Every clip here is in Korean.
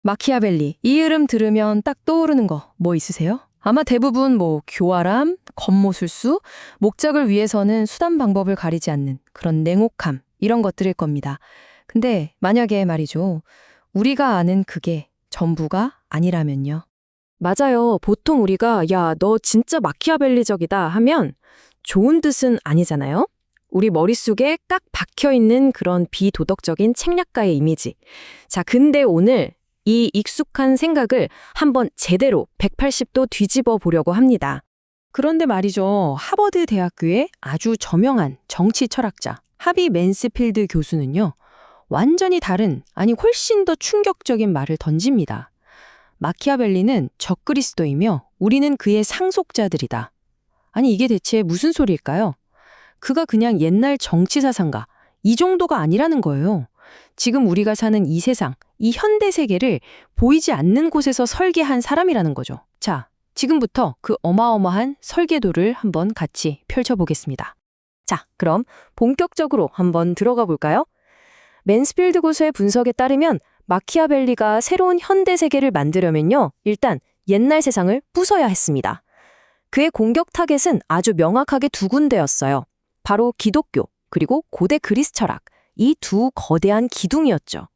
마키아벨리. 이 이름 들으면 딱 떠오르는 거 뭐 있으세요? 아마 대부분 교활함, 겉모술수, 목적을 위해서는 수단 방법을 가리지 않는 그런 냉혹함 이런 것들일 겁니다. 근데 만약에 말이죠. 우리가 아는 그게 전부가 아니라면요. 맞아요. 보통 우리가 야, 너 진짜 마키아벨리적이다 하면 좋은 뜻은 아니잖아요. 우리 머릿속에 깍 박혀있는 그런 비도덕적인 책략가의 이미지. 자, 근데 오늘 이 익숙한 생각을 한번 제대로 180도 뒤집어 보려고 합니다. 그런데 말이죠. 하버드 대학교의 아주 저명한 정치 철학자 하비 맨스필드 교수는요. 완전히 다른, 아니 훨씬 더 충격적인 말을 던집니다. 마키아벨리는 적그리스도이며 우리는 그의 상속자들이다. 아니 이게 대체 무슨 소리일까요? 그가 그냥 옛날 정치사상가 이 정도가 아니라는 거예요. 지금 우리가 사는 이 세상, 이 현대 세계를 보이지 않는 곳에서 설계한 사람이라는 거죠. 자, 지금부터 그 어마어마한 설계도를 한번 같이 펼쳐보겠습니다. 자, 그럼 본격적으로 한번 들어가 볼까요? 맨스필드 교수의 분석에 따르면 마키아벨리가 새로운 현대 세계를 만들려면요. 일단 옛날 세상을 부숴야 했습니다. 그의 공격 타겟은 아주 명확하게 두 군데였어요. 바로 기독교, 그리고 고대 그리스 철학, 이 두 거대한 기둥이었죠.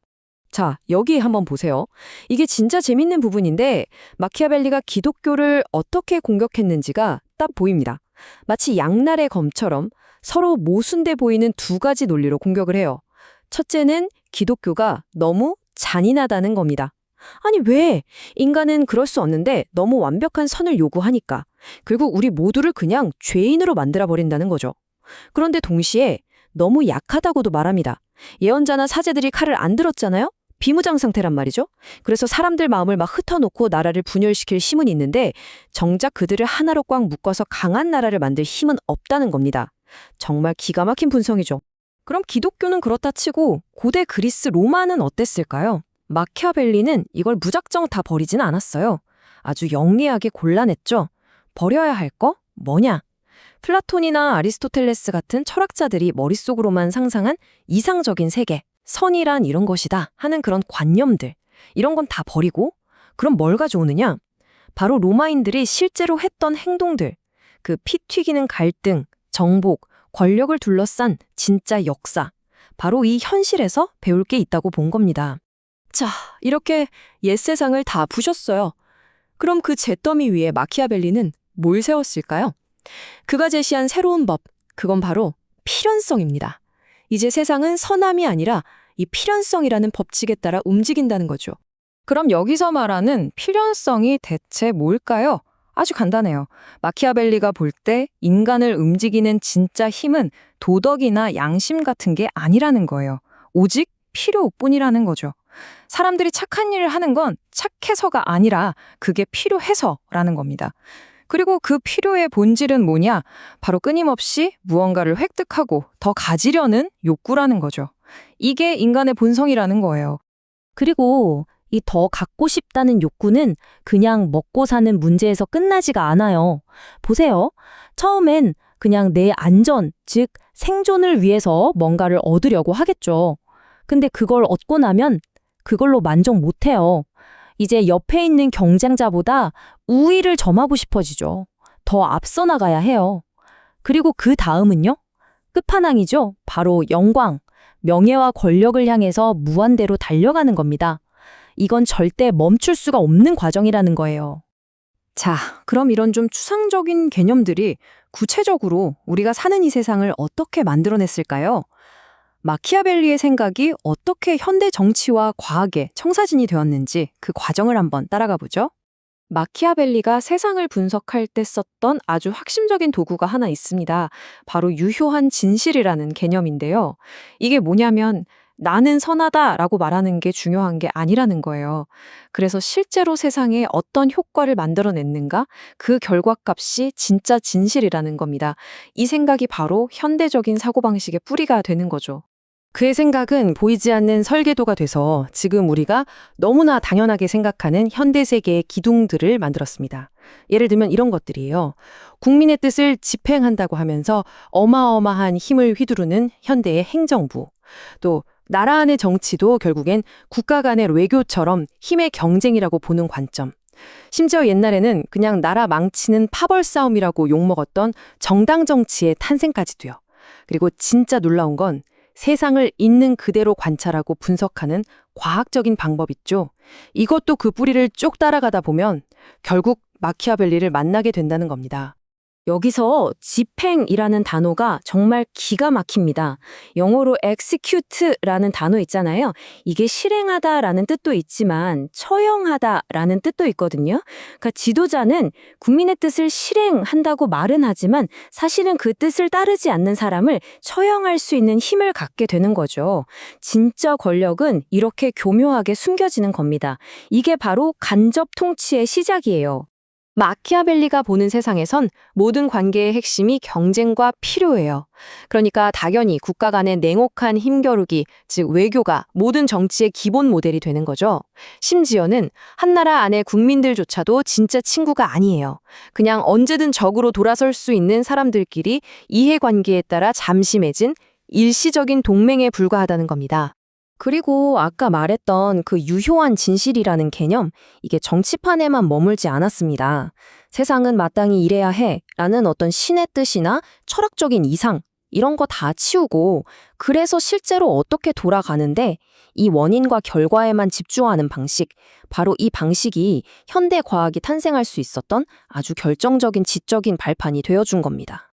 자, 여기 한번 보세요. 이게 진짜 재밌는 부분인데 마키아벨리가 기독교를 어떻게 공격했는지가 딱 보입니다. 마치 양날의 검처럼 서로 모순돼 보이는 두 가지 논리로 공격을 해요. 첫째는 기독교가 너무 잔인하다는 겁니다. 아니 왜? 인간은 그럴 수 없는데 너무 완벽한 선을 요구하니까. 결국 우리 모두를 그냥 죄인으로 만들어버린다는 거죠. 그런데 동시에 너무 약하다고도 말합니다. 예언자나 사제들이 칼을 안 들었잖아요? 비무장 상태란 말이죠. 그래서 사람들 마음을 막 흩어놓고 나라를 분열시킬 힘은 있는데 정작 그들을 하나로 꽉 묶어서 강한 나라를 만들 힘은 없다는 겁니다. 정말 기가 막힌 분석이죠. 그럼 기독교는 그렇다 치고 고대 그리스 로마는 어땠을까요? 마키아벨리는 이걸 무작정 다 버리진 않았어요. 아주 영리하게 골라냈죠. 버려야 할 거? 뭐냐? 플라톤이나 아리스토텔레스 같은 철학자들이 머릿속으로만 상상한 이상적인 세계, 선이란 이런 것이다 하는 그런 관념들, 이런 건 다 버리고 그럼 뭘 가져오느냐? 바로 로마인들이 실제로 했던 행동들, 그 피 튀기는 갈등, 정복, 권력을 둘러싼 진짜 역사, 바로 이 현실에서 배울 게 있다고 본 겁니다. 자, 이렇게 옛 세상을 다 부셨어요. 그럼 그 잿더미 위에 마키아벨리는 뭘 세웠을까요? 그가 제시한 새로운 법, 그건 바로 필연성입니다. 이제 세상은 선함이 아니라 이 필연성이라는 법칙에 따라 움직인다는 거죠. 그럼 여기서 말하는 필연성이 대체 뭘까요? 아주 간단해요. 마키아벨리가 볼 때 인간을 움직이는 진짜 힘은 도덕이나 양심 같은 게 아니라는 거예요. 오직 필요뿐이라는 거죠. 사람들이 착한 일을 하는 건 착해서가 아니라 그게 필요해서라는 겁니다. 그리고 그 필요의 본질은 뭐냐? 바로 끊임없이 무언가를 획득하고 더 가지려는 욕구라는 거죠. 이게 인간의 본성이라는 거예요. 그리고 이 더 갖고 싶다는 욕구는 그냥 먹고 사는 문제에서 끝나지가 않아요. 보세요. 처음엔 그냥 내 안전, 즉 생존을 위해서 뭔가를 얻으려고 하겠죠. 근데 그걸 얻고 나면 그걸로 만족 못해요. 이제 옆에 있는 경쟁자보다 우위를 점하고 싶어지죠. 더 앞서 나가야 해요. 그리고 그 다음은요? 끝판왕이죠. 바로 영광, 명예와 권력을 향해서 무한대로 달려가는 겁니다. 이건 절대 멈출 수가 없는 과정이라는 거예요. 자, 그럼 이런 좀 추상적인 개념들이 구체적으로 우리가 사는 이 세상을 어떻게 만들어냈을까요? 마키아벨리의 생각이 어떻게 현대 정치와 과학의 청사진이 되었는지 그 과정을 한번 따라가 보죠. 마키아벨리가 세상을 분석할 때 썼던 아주 핵심적인 도구가 하나 있습니다. 바로 유효한 진실이라는 개념인데요. 이게 뭐냐면 나는 선하다라고 말하는 게 중요한 게 아니라는 거예요. 그래서 실제로 세상에 어떤 효과를 만들어냈는가? 그 결과값이 진짜 진실이라는 겁니다. 이 생각이 바로 현대적인 사고방식의 뿌리가 되는 거죠. 그의 생각은 보이지 않는 설계도가 돼서 지금 우리가 너무나 당연하게 생각하는 현대세계의 기둥들을 만들었습니다. 예를 들면 이런 것들이에요. 국민의 뜻을 집행한다고 하면서 어마어마한 힘을 휘두르는 현대의 행정부, 또 나라 안의 정치도 결국엔 국가 간의 외교처럼 힘의 경쟁이라고 보는 관점. 심지어 옛날에는 그냥 나라 망치는 파벌 싸움이라고 욕먹었던 정당 정치의 탄생까지도요. 그리고 진짜 놀라운 건 세상을 있는 그대로 관찰하고 분석하는 과학적인 방법 있죠. 이것도 그 뿌리를 쭉 따라가다 보면 결국 마키아벨리를 만나게 된다는 겁니다. 여기서 집행이라는 단어가 정말 기가 막힙니다. 영어로 execute라는 단어 있잖아요. 이게 실행하다라는 뜻도 있지만 처형하다라는 뜻도 있거든요. 그러니까 지도자는 국민의 뜻을 실행한다고 말은 하지만 사실은 그 뜻을 따르지 않는 사람을 처형할 수 있는 힘을 갖게 되는 거죠. 진짜 권력은 이렇게 교묘하게 숨겨지는 겁니다. 이게 바로 간접 통치의 시작이에요. 마키아벨리가 보는 세상에선 모든 관계의 핵심이 경쟁과 필요예요. 그러니까 당연히 국가 간의 냉혹한 힘겨루기, 즉 외교가 모든 정치의 기본 모델이 되는 거죠. 심지어는 한 나라 안의 국민들조차도 진짜 친구가 아니에요. 그냥 언제든 적으로 돌아설 수 있는 사람들끼리 이해관계에 따라 잠시 맺은 일시적인 동맹에 불과하다는 겁니다. 그리고 아까 말했던 그 유효한 진실이라는 개념, 이게 정치판에만 머물지 않았습니다. 세상은 마땅히 이래야 해 라는 어떤 신의 뜻이나 철학적인 이상, 이런 거 다 치우고 그래서 실제로 어떻게 돌아가는데 이 원인과 결과에만 집중하는 방식, 바로 이 방식이 현대 과학이 탄생할 수 있었던 아주 결정적인 지적인 발판이 되어준 겁니다.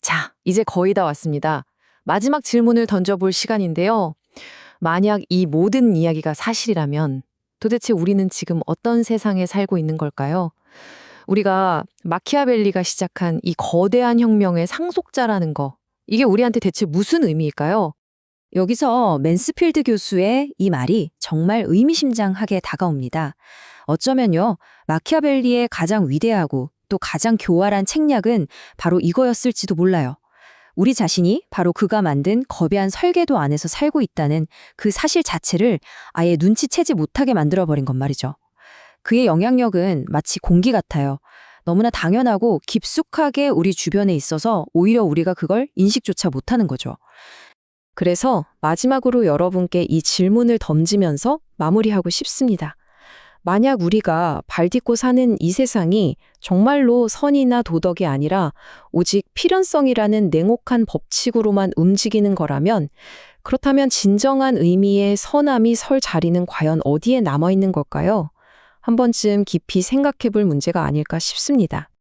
자, 이제 거의 다 왔습니다. 마지막 질문을 던져볼 시간인데요. 만약 이 모든 이야기가 사실이라면 도대체 우리는 지금 어떤 세상에 살고 있는 걸까요? 우리가 마키아벨리가 시작한 이 거대한 혁명의 상속자라는 거, 이게 우리한테 대체 무슨 의미일까요? 여기서 맨스필드 교수의 이 말이 정말 의미심장하게 다가옵니다. 어쩌면요, 마키아벨리의 가장 위대하고 또 가장 교활한 책략은 바로 이거였을지도 몰라요. 우리 자신이 바로 그가 만든 거대한 설계도 안에서 살고 있다는 그 사실 자체를 아예 눈치채지 못하게 만들어버린 것 말이죠. 그의 영향력은 마치 공기 같아요. 너무나 당연하고 깊숙하게 우리 주변에 있어서 오히려 우리가 그걸 인식조차 못하는 거죠. 그래서 마지막으로 여러분께 이 질문을 던지면서 마무리하고 싶습니다. 만약 우리가 발 딛고 사는 이 세상이 정말로 선이나 도덕이 아니라 오직 필연성이라는 냉혹한 법칙으로만 움직이는 거라면, 그렇다면 진정한 의미의 선함이 설 자리는 과연 어디에 남아있는 걸까요? 한 번쯤 깊이 생각해 볼 문제가 아닐까 싶습니다.